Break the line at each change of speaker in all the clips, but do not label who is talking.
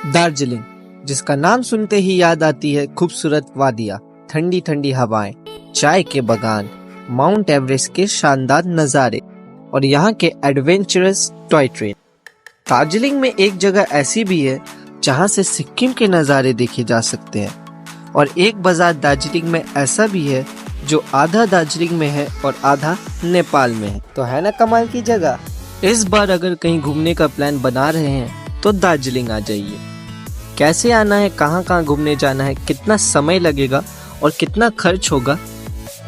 दार्जिलिंग, जिसका नाम सुनते ही याद आती है खूबसूरत वादियाँ, ठंडी ठंडी हवाएं, चाय के बागान, माउंट एवरेस्ट के शानदार नज़ारे और यहाँ के एडवेंचरस टॉय ट्रेन। दार्जिलिंग में एक जगह ऐसी भी है जहाँ से सिक्किम के नज़ारे देखे जा सकते हैं और एक बाजार दार्जिलिंग में ऐसा भी है जो आधा दार्जिलिंग में है और आधा नेपाल में है। तो है ना कमाल की जगह। इस बार अगर कहीं घूमने का प्लान बना रहे हैं तो दार्जिलिंग आ जाइए। कैसे आना है, कहाँ कहाँ घूमने जाना है, कितना समय लगेगा और कितना खर्च होगा,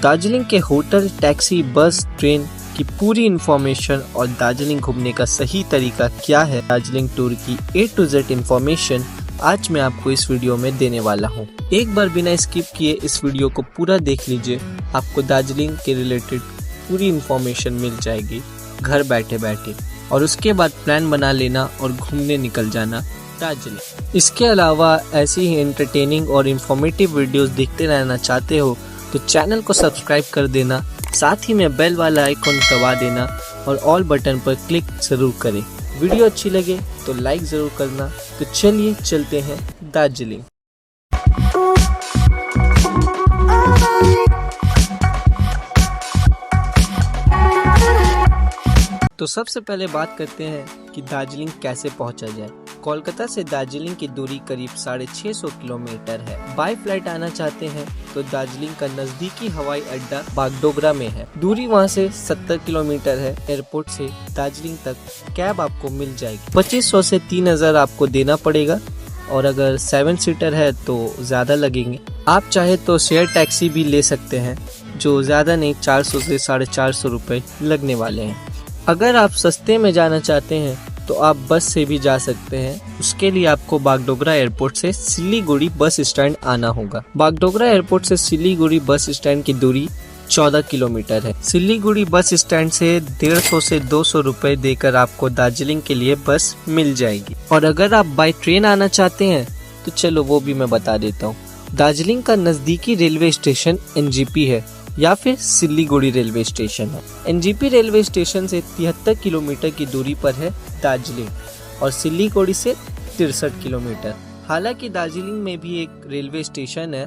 दार्जिलिंग के होटल, टैक्सी, बस, ट्रेन की पूरी इन्फॉर्मेशन और दार्जिलिंग घूमने का सही तरीका क्या है, दार्जिलिंग टूर की A to Z इन्फॉर्मेशन आज मैं आपको इस वीडियो में देने वाला हूँ। एक बार बिना स्किप किए इस वीडियो को पूरा देख लीजिए, आपको दार्जिलिंग के रिलेटेड पूरी इन्फॉर्मेशन मिल जाएगी घर बैठे बैठे, और उसके बाद प्लान बना लेना और घूमने निकल जाना दार्जिलिंग। इसके अलावा ऐसी ही एंटरटेनिंग और इन्फॉर्मेटिव वीडियोस देखते रहना चाहते हो तो चैनल को सब्सक्राइब कर देना, साथ ही में बेल वाला आइकॉन दबा देना और ऑल बटन पर क्लिक जरूर करें। वीडियो अच्छी लगे तो लाइक ज़रूर करना। तो चलिए चलते हैं दार्जिलिंग। तो सबसे पहले बात करते हैं कि दार्जिलिंग कैसे पहुंचा जाए। कोलकाता से दार्जिलिंग की दूरी करीब 650 किलोमीटर है। बाय फ्लाइट आना चाहते हैं तो दार्जिलिंग का नजदीकी हवाई अड्डा बागडोगरा में है। दूरी वहां से 70 किलोमीटर है। एयरपोर्ट से दार्जिलिंग तक कैब आपको मिल जाएगी। 2500 से 3000 आपको देना पड़ेगा और अगर 7 सीटर है तो ज्यादा लगेंगे। आप चाहे तो शेयर टैक्सी भी ले सकते हैं जो ज्यादा नहीं, 400 से 450 रुपए लगने वाले हैं। अगर आप सस्ते में जाना चाहते हैं तो आप बस से भी जा सकते हैं। उसके लिए आपको बागडोगरा एयरपोर्ट से सिलीगुड़ी बस स्टैंड आना होगा। बागडोगरा एयरपोर्ट से सिलीगुड़ी बस स्टैंड की दूरी 14 किलोमीटर है। सिलीगुड़ी बस स्टैंड से 150 से 200 रुपए देकर आपको दार्जिलिंग के लिए बस मिल जाएगी। और अगर आप बाय ट्रेन आना चाहते हैं तो चलो वो भी मैं बता देता हूँ। दार्जिलिंग का नजदीकी रेलवे स्टेशन NGP है या फिर सिलीगुड़ी रेलवे स्टेशन है। NGP रेलवे स्टेशन से 73 किलोमीटर की दूरी पर है दार्जिलिंग और सिलीगुड़ी से 63 किलोमीटर। हालांकि दार्जिलिंग में भी एक रेलवे स्टेशन है,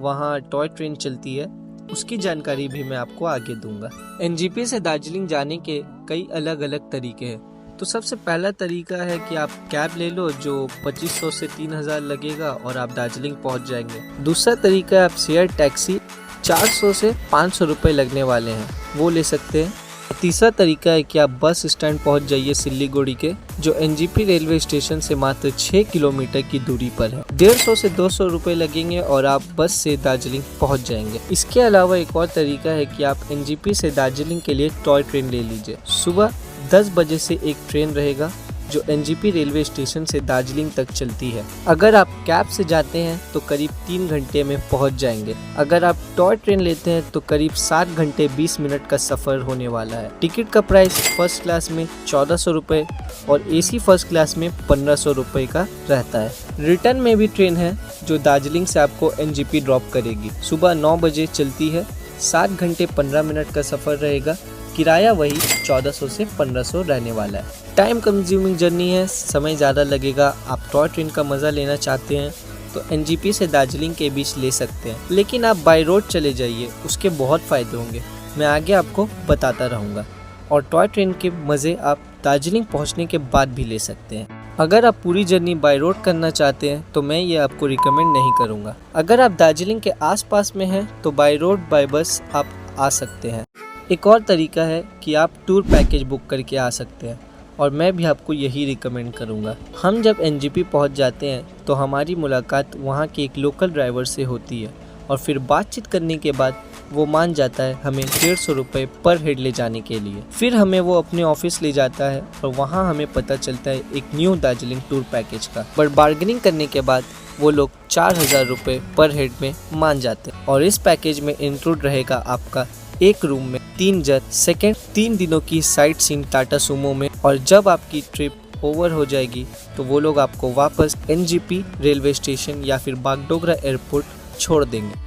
वहाँ टॉय ट्रेन चलती है, उसकी जानकारी भी मैं आपको आगे दूंगा। NGP से दार्जिलिंग जाने के कई अलग अलग तरीके हैं। तो सबसे पहला तरीका है कि आप कैब ले लो जो 2500 से 3000 लगेगा और आप दार्जिलिंग पहुंच जाएंगे। दूसरा तरीका है आप शेयर टैक्सी, 400 से 500 रुपए लगने वाले हैं, वो ले सकते हैं। तीसरा तरीका है कि आप बस स्टैंड पहुंच जाइए सिलीगुड़ी के, जो NGP रेलवे स्टेशन से मात्र 6 किलोमीटर की दूरी पर है। 150 से 200 रुपए लगेंगे और आप बस से दार्जिलिंग पहुंच जाएंगे। इसके अलावा एक और तरीका है कि आप NGP से दार्जिलिंग के लिए टॉय ट्रेन ले लीजिए। सुबह 10 बजे से एक ट्रेन रहेगा जो NGP रेलवे स्टेशन से दार्जिलिंग तक चलती है। अगर आप कैब से जाते हैं तो करीब 3 घंटे में पहुंच जाएंगे। अगर आप टॉय ट्रेन लेते हैं तो करीब 7 घंटे 20 मिनट का सफर होने वाला है। टिकट का प्राइस फर्स्ट क्लास में 1400 रुपए और AC फर्स्ट क्लास में 1500 रुपए का रहता है। रिटर्न में भी ट्रेन है जो दार्जिलिंग से आपको NGP ड्रॉप करेगी। सुबह 9 बजे चलती है, 7 घंटे 15 मिनट का सफर रहेगा। किराया वही 1400 से 1500 रहने वाला है। टाइम कंज्यूमिंग जर्नी है, समय ज़्यादा लगेगा। आप टॉय ट्रेन का मज़ा लेना चाहते हैं तो NGP से दार्जिलिंग के बीच ले सकते हैं, लेकिन आप बाय रोड चले जाइए, उसके बहुत फ़ायदे होंगे, मैं आगे आपको बताता रहूँगा। और टॉय ट्रेन के मज़े आप दार्जिलिंग पहुँचने के बाद भी ले सकते हैं। अगर आप पूरी जर्नी बाय रोड करना चाहते हैं तो मैं ये आपको रिकमेंड नहीं करूँगा। अगर आप दार्जिलिंग के आसपास में हैं तो बाय रोड बाय बस आप आ सकते हैं। एक और तरीका है कि आप टूर पैकेज बुक करके आ सकते हैं और मैं भी आपको यही रिकमेंड करूंगा। हम जब NGP पहुंच जाते हैं तो हमारी मुलाकात वहां के एक लोकल ड्राइवर से होती है और फिर बातचीत करने के बाद वो मान जाता है हमें 150 रुपये पर हेड ले जाने के लिए। फिर हमें वो अपने ऑफिस ले जाता है और वहाँ हमें पता चलता है एक न्यू दार्जिलिंग टूर पैकेज का। बट बार्गेनिंग करने के बाद वो लोग 4000 रुपये पर हेड में मान जाते हैं और इस पैकेज में इंक्लूड रहेगा आपका एक रूम में 3 जन, सेकेंड 3 दिनों की साइट सीइंग टाटा सुमो में, और जब आपकी ट्रिप ओवर हो जाएगी तो वो लोग आपको वापस NGP रेलवे स्टेशन या फिर बागडोगरा एयरपोर्ट छोड़ देंगे।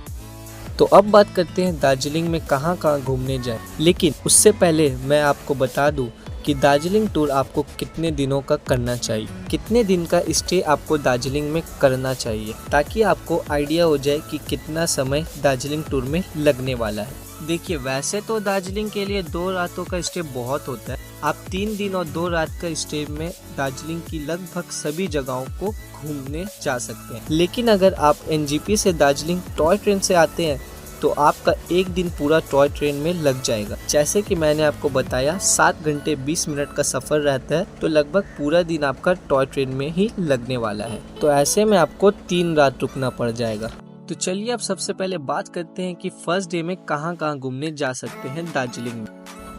तो अब बात करते हैं दार्जिलिंग में कहाँ कहाँ घूमने जाएं। लेकिन उससे पहले मैं आपको बता दूं कि दार्जिलिंग टूर आपको कितने दिनों का करना चाहिए, कितने दिन का स्टे आपको दार्जिलिंग में करना चाहिए, ताकि आपको आइडिया हो जाए कि कितना समय दार्जिलिंग टूर में लगने वाला है। देखिए, वैसे तो दार्जिलिंग के लिए 2 रातों का स्टे बहुत होता है। आप 3 दिन और 2 रात का स्टे में दार्जिलिंग की लगभग सभी जगहों को घूमने जा सकते हैं। लेकिन अगर आप एनजीपी से दार्जिलिंग टॉय ट्रेन से आते हैं तो आपका 1 दिन पूरा टॉय ट्रेन में लग जाएगा। जैसे कि मैंने आपको बताया 7 घंटे 20 मिनट का सफ़र रहता है, तो लगभग पूरा दिन आपका टॉय ट्रेन में ही लगने वाला है। तो ऐसे में आपको 3 रात रुकना पड़ जाएगा। तो चलिए अब सबसे पहले बात करते हैं कि फर्स्ट डे में कहाँ कहाँ घूमने जा सकते हैं दार्जिलिंग में।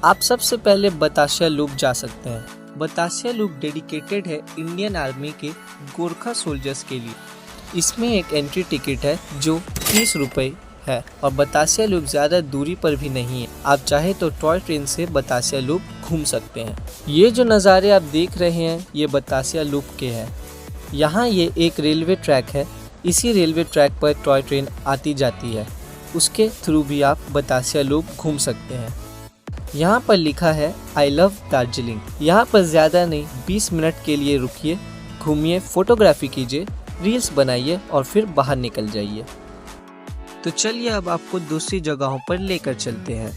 आप सबसे पहले बतासिया लूप जा सकते हैं। बतासिया लूप डेडिकेटेड है इंडियन आर्मी के गोरखा सोल्जर्स के लिए। इसमें एक एंट्री टिकट है जो 30 रुपये है और बतासिया लूप ज़्यादा दूरी पर भी नहीं है। आप चाहे तो टॉय ट्रेन से बतासिया लूप घूम सकते हैं। ये जो नज़ारे आप देख रहे हैं ये बतासिया लूप के हैं। यहाँ ये एक रेलवे ट्रैक है। इसी railway track per toy train आती जाती है, उसके थ्रू भी आप बतासिया लूप घूम सकते हैं। यहाँ पर लिखा है आई लव दार्जिलिंग। यहाँ पर ज़्यादा नहीं 20 मिनट के लिए रुकिए, घूमिए, फोटोग्राफी कीजिए, रील्स बनाइए और फिर बाहर निकल जाइए। तो चलिए अब आपको दूसरी जगहों पर लेकर चलते हैं।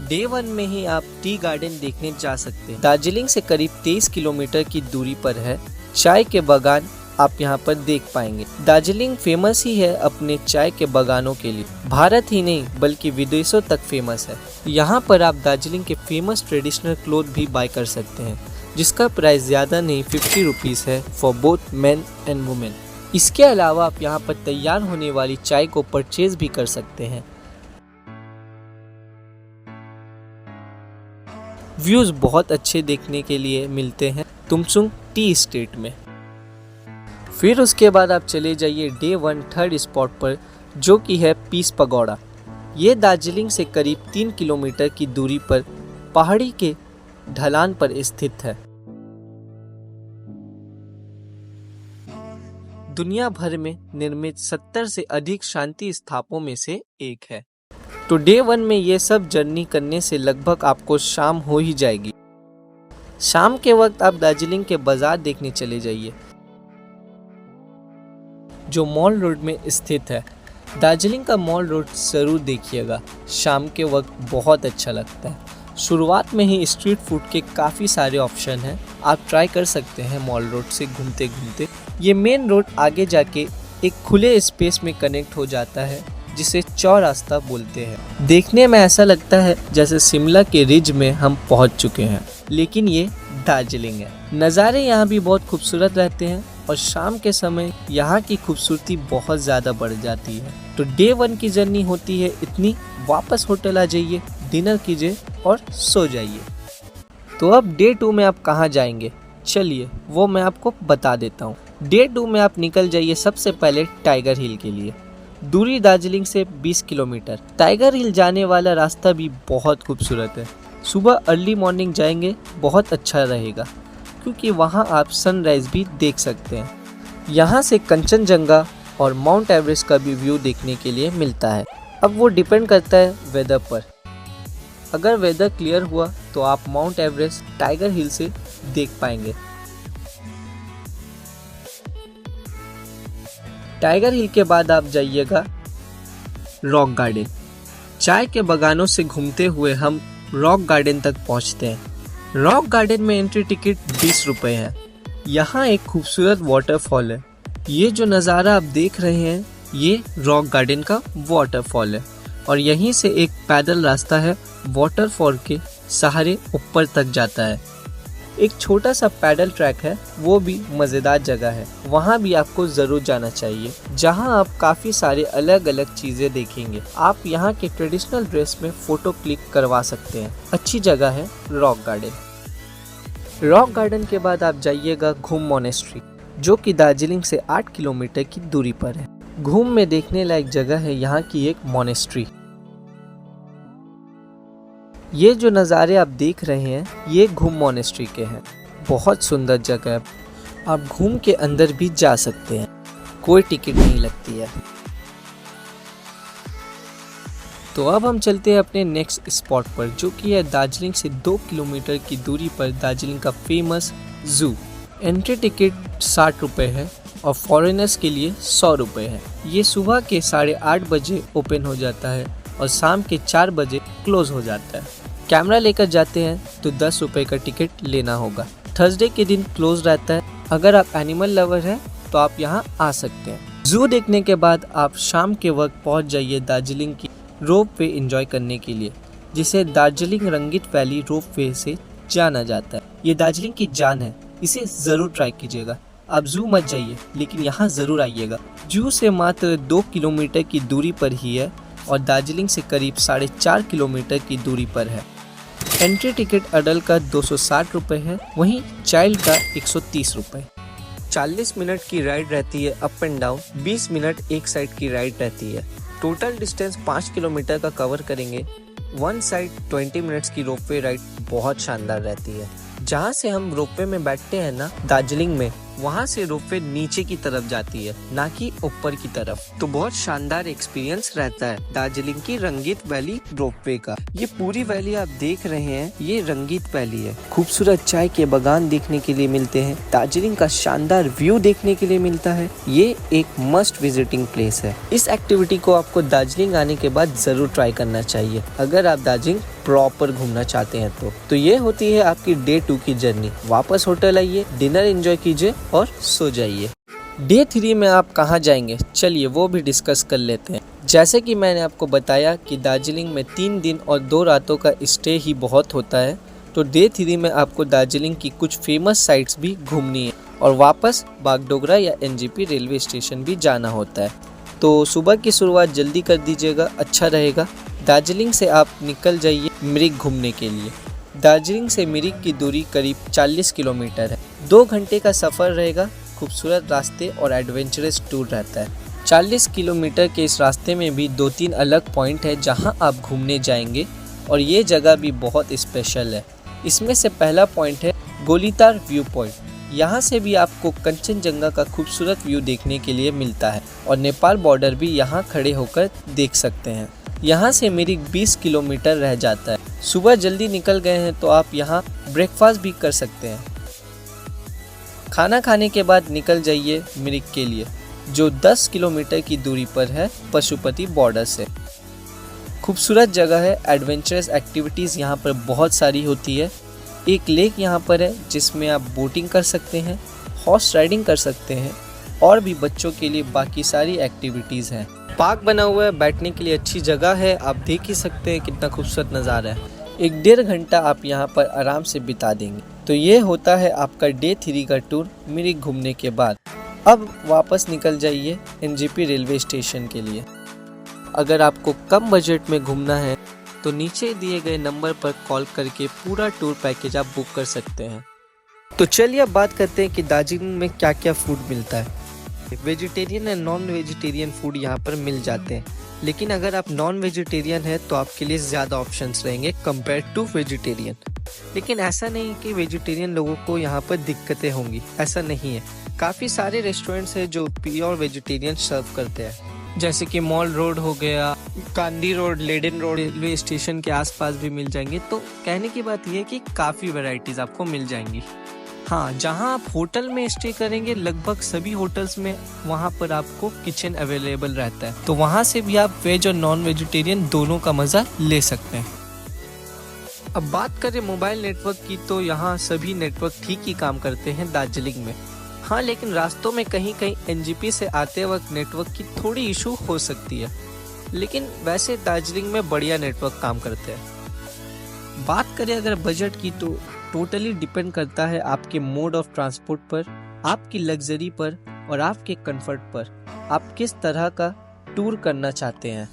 डे 1 में ही आप टी गार्डन देखने जा सकते हैं। दार्जिलिंग से करीब 23 किलोमीटर की दूरी पर है। चाय के बागान आप यहाँ पर देख पाएंगे। दार्जिलिंग फेमस ही है अपने चाय के बागानों के लिए। भारत ही नहीं बल्कि विदेशों तक फेमस है। यहाँ पर आप दार्जिलिंग के फेमस ट्रेडिशनल क्लोथ भी बाय कर सकते हैं, जिसका प्राइस ज़्यादा नहीं 50 रुपीज़ है for both men and women. इसके अलावा आप यहाँ पर तैयार होने वाली चाय को परचेज भी कर सकते हैं। व्यूज़ बहुत अच्छे देखने के लिए मिलते हैं तुमसुंग टी एस्टेट में। फिर उसके बाद आप चले जाइए डे 1 थर्ड स्पॉट पर, जो कि है पीस पगोड़ा। ये दार्जिलिंग से करीब 3 किलोमीटर की दूरी पर पहाड़ी के ढलान पर स्थित है। दुनिया भर में निर्मित 70 से अधिक शांति स्थापों में से एक है। तो डे 1 में ये सब जर्नी करने से लगभग आपको शाम हो ही जाएगी। शाम के वक्त आप दार्जिलिंग के बाजार देखने चले जाइए, जो मॉल रोड में स्थित है। दार्जिलिंग का मॉल रोड जरूर देखिएगा, शाम के वक्त बहुत अच्छा लगता है। शुरुआत में ही स्ट्रीट फूड के काफ़ी सारे ऑप्शन हैं, आप ट्राई कर सकते हैं मॉल रोड से घूमते घूमते। ये मेन रोड आगे जाके एक खुले स्पेस में कनेक्ट हो जाता है, जिसे चौरास्ता बोलते हैं। देखने में ऐसा लगता है जैसे शिमला के रिज में हम पहुंच चुके हैं, लेकिन ये दार्जिलिंग है। नज़ारे यहाँ भी बहुत खूबसूरत रहते हैं और शाम के समय यहाँ की खूबसूरती बहुत ज़्यादा बढ़ जाती है। तो डे 1 की जर्नी होती है इतनी, वापस होटल आ जाइए, डिनर कीजिए और सो जाइए। तो अब डे 2 में आप कहाँ जाएंगे, चलिए वो मैं आपको बता देता हूँ। डे 2 में आप निकल जाइए सबसे पहले टाइगर हिल के लिए। दूरी दार्जिलिंग से 20 किलोमीटर। टाइगर हिल जाने वाला रास्ता भी बहुत खूबसूरत है। सुबह अर्ली मॉर्निंग जाएंगे, बहुत अच्छा रहेगा, क्योंकि वहाँ आप सनराइज़ भी देख सकते हैं। यहाँ से कंचनजंगा और माउंट एवरेस्ट का भी व्यू देखने के लिए मिलता है। अब वो डिपेंड करता है वेदर पर। अगर वेदर क्लियर हुआ तो आप माउंट एवरेस्ट टाइगर हिल से देख पाएंगे। टाइगर हिल के बाद आप जाइएगा रॉक गार्डन। चाय के बागानों से घूमते हुए हम रॉक गार्डन तक पहुँचते हैं। रॉक गार्डन में एंट्री टिकट 20 रुपये है। यहाँ एक खूबसूरत वाटरफॉल है। ये जो नज़ारा आप देख रहे हैं ये रॉक गार्डन का वाटरफॉल है और यहीं से एक पैदल रास्ता है, वाटरफॉल के सहारे ऊपर तक जाता है। एक छोटा सा पैडल ट्रैक है, वो भी मज़ेदार जगह है, वहाँ भी आपको ज़रूर जाना चाहिए, जहाँ आप काफ़ी सारे अलग अलग चीज़ें देखेंगे। आप यहाँ के ट्रेडिशनल ड्रेस में फ़ोटो क्लिक करवा सकते हैं। अच्छी जगह है रॉक गार्डन। रॉक गार्डन के बाद आप जाइएगा घूम मोनेस्ट्री, जो कि दार्जिलिंग से 8 किलोमीटर की दूरी पर है। घूम में देखने लायक जगह है यहाँ की एक मोनेस्ट्री। ये जो नज़ारे आप देख रहे हैं ये घूम मोनेस्ट्री के हैं। बहुत सुंदर जगह है, आप घूम के अंदर भी जा सकते हैं, कोई टिकट नहीं लगती है। तो अब हम चलते हैं अपने नेक्स्ट स्पॉट पर, जो कि है दार्जिलिंग से 2 किलोमीटर की दूरी पर दार्जिलिंग का फेमस जू। एंट्री टिकट 60 रुपये है और फॉरेनर्स के लिए 100 रुपये है। ये सुबह के 8:30 बजे ओपन हो जाता है और शाम के 4 बजे क्लोज हो जाता है। कैमरा लेकर जाते हैं तो 10 रुपये का टिकट लेना होगा। थर्सडे के दिन क्लोज रहता है। अगर आप एनिमल लवर हैं तो आप यहाँ आ सकते हैं। जू देखने के बाद आप शाम के वक्त पहुँच जाइए दार्जिलिंग की रोप वे एंजॉय करने के लिए, जिसे दार्जिलिंग रंगीत वैली रोप वे से जाना जाता है। ये दार्जिलिंग की जान है, इसे ज़रूर ट्राई कीजिएगा। आप जू मत जाइए, लेकिन यहाँ ज़रूर आइएगा। जू से मात्र 2 किलोमीटर की दूरी पर ही है और दार्जिलिंग से करीब 4.5 किलोमीटर की दूरी पर है। एंट्री टिकट अडल्ट का 260 रुपये है, वहीं चाइल्ड का 130 रुपये। 40 मिनट की राइड रहती है अप एंड डाउन, 20 मिनट एक साइड की राइड रहती है। टोटल डिस्टेंस 5 किलोमीटर का कवर करेंगे। वन साइड 20 मिनट्स की रोपवे राइड बहुत शानदार रहती है। जहाँ से हम रोपवे में बैठते हैं ना दार्जिलिंग में, वहाँ से रोपवे नीचे की तरफ जाती है, ना कि ऊपर की तरफ। तो बहुत शानदार एक्सपीरियंस रहता है दार्जिलिंग की रंगीत वैली रोपवे का। ये पूरी वैली आप देख रहे हैं, ये रंगीत वैली है। खूबसूरत चाय के बागान देखने के लिए मिलते हैं, दार्जिलिंग का शानदार व्यू देखने के लिए मिलता है। ये एक मस्ट विजिटिंग प्लेस है। इस एक्टिविटी को आपको दार्जिलिंग आने के बाद जरूर ट्राई करना चाहिए, अगर आप दार्जिलिंग प्रॉपर घूमना चाहते हैं तो ये होती है आपकी डे 2 की जर्नी। वापस होटल आइए, डिनर एंजॉय कीजिए और सो जाइए। डे 3 में आप कहाँ जाएंगे, चलिए वो भी डिस्कस कर लेते हैं। जैसे कि मैंने आपको बताया कि दार्जिलिंग में 3 दिन और 2 रातों का स्टे ही बहुत होता है, तो डे 3 में आपको दार्जिलिंग की कुछ फेमस साइट्स भी घूमनी है और वापस बागडोगरा या एनजेपी रेलवे स्टेशन भी जाना होता है। तो सुबह की शुरुआत जल्दी कर दीजिएगा, अच्छा रहेगा। दार्जिलिंग से आप निकल जाइए मिरिक घूमने के लिए। दार्जिलिंग से मिरिक की दूरी करीब 40 किलोमीटर है। 2 घंटे का सफ़र रहेगा। खूबसूरत रास्ते और एडवेंचरस टूर रहता है। 40 किलोमीटर के इस रास्ते में भी 2-3 अलग पॉइंट है जहां आप घूमने जाएंगे और ये जगह भी बहुत स्पेशल है। इसमें से पहला पॉइंट है गोलीतार व्यू पॉइंट। यहाँ से भी आपको कंचनजंगा का खूबसूरत व्यू देखने के लिए मिलता है और नेपाल बॉर्डर भी यहाँ खड़े होकर देख सकते हैं। यहाँ से मिरिक 20 किलोमीटर रह जाता है। सुबह जल्दी निकल गए हैं तो आप यहाँ ब्रेकफास्ट भी कर सकते हैं। खाना खाने के बाद निकल जाइए मिरिक के लिए, जो 10 किलोमीटर की दूरी पर है पशुपति बॉर्डर से। खूबसूरत जगह है, एडवेंचरस एक्टिविटीज़ यहाँ पर बहुत सारी होती है। एक लेक यहाँ पर है जिसमें आप बोटिंग कर सकते हैं, हॉर्स राइडिंग कर सकते हैं और भी बच्चों के लिए बाकी सारी एक्टिविटीज़ हैं। पार्क बना हुआ है, बैठने के लिए अच्छी जगह है। आप देख ही सकते हैं कितना खूबसूरत नज़ारा है। 1-1.5 घंटा आप यहाँ पर आराम से बिता देंगे। तो ये होता है आपका डे 3 का टूर मिरिक घूमने के बाद। अब वापस निकल जाइए एनजेपी रेलवे स्टेशन के लिए। अगर आपको कम बजट में घूमना है तो नीचे दिए गए नंबर पर कॉल करके पूरा टूर पैकेज आप बुक कर सकते हैं। तो चलिए अब बात करते हैं कि दार्जिलिंग में क्या क्या फूड मिलता है। Vegetarian and non vegetarian food यहाँ पर मिल जाते हैं, लेकिन अगर आप नॉन वेजिटेरियन है तो आपके लिए ज़्यादा ऑप्शंस रहेंगे कंपेयर टू वेजिटेरियन। लेकिन ऐसा नहीं कि वेजिटेरियन लोगों को यहाँ पर दिक्कतें होंगी, ऐसा नहीं है। काफ़ी सारे रेस्टोरेंट्स हैं जो प्योर वेजिटेरियन सर्व करते हैं, जैसे कि मॉल रोड हो गया, कांदी रोड, लेडन रोड, रेलवे स्टेशन के आसपास भी मिल जाएंगे। तो कहने की बात यह है कि काफ़ी वैरायटीज़ आपको मिल जाएंगी। हाँ, जहाँ आप होटल में स्टे करेंगे लगभग सभी होटल्स में वहाँ पर आपको किचन अवेलेबल रहता है, तो वहाँ से भी आप वेज और नॉन वेजिटेरियन दोनों का मज़ा ले सकते हैं। अब बात करें मोबाइल नेटवर्क की, तो यहाँ सभी नेटवर्क ठीक ही काम करते हैं दार्जिलिंग में। हाँ, लेकिन रास्तों में कहीं कहीं एनजेपी से आते वक्त नेटवर्क की थोड़ी इशू हो सकती है, लेकिन वैसे दार्जिलिंग में बढ़िया नेटवर्क काम करते हैं। बात करें अगर बजट की, तो टोटली डिपेंड करता है आपके मोड ऑफ ट्रांसपोर्ट पर, आपकी लग्जरी पर और आपके कंफर्ट पर, आप किस तरह का टूर करना चाहते हैं।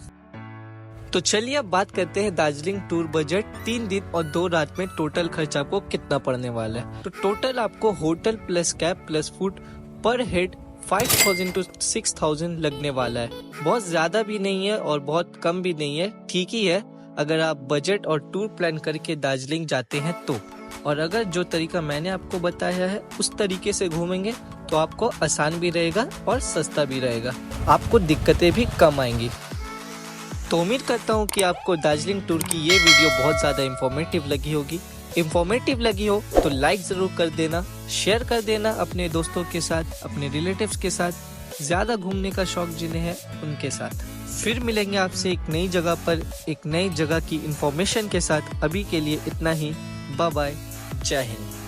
तो चलिए अब बात करते हैं दार्जिलिंग टूर बजट 3 दिन और 2 रात में टोटल खर्च आपको कितना पड़ने वाला है। तो टोटल आपको hotel plus cab plus food पर हेड 5000 to 6000 लगने वाला है। बहुत ज्यादा भी नहीं है और बहुत कम भी नहीं है, ठीक ही है अगर आप बजट और टूर प्लान करके दार्जिलिंग जाते हैं तो। और अगर जो तरीका मैंने आपको बताया है उस तरीके से घूमेंगे तो आपको आसान भी रहेगा और सस्ता भी रहेगा, आपको दिक्कतें भी कम आएंगी। तो उम्मीद करता हूँ कि आपको दार्जिलिंग टूर की ये वीडियो बहुत ज़्यादा इन्फॉर्मेटिव लगी होगी। इन्फॉर्मेटिव लगी हो तो लाइक ज़रूर कर देना, शेयर कर देना अपने दोस्तों के साथ, अपने रिलेटिव्स के साथ, ज़्यादा घूमने का शौक जिन्हें है उनके साथ। फिर मिलेंगे आपसे एक नई जगह पर, एक नई जगह की इन्फॉर्मेशन के साथ। अभी के लिए इतना ही। बाय बाय, जय हिंद।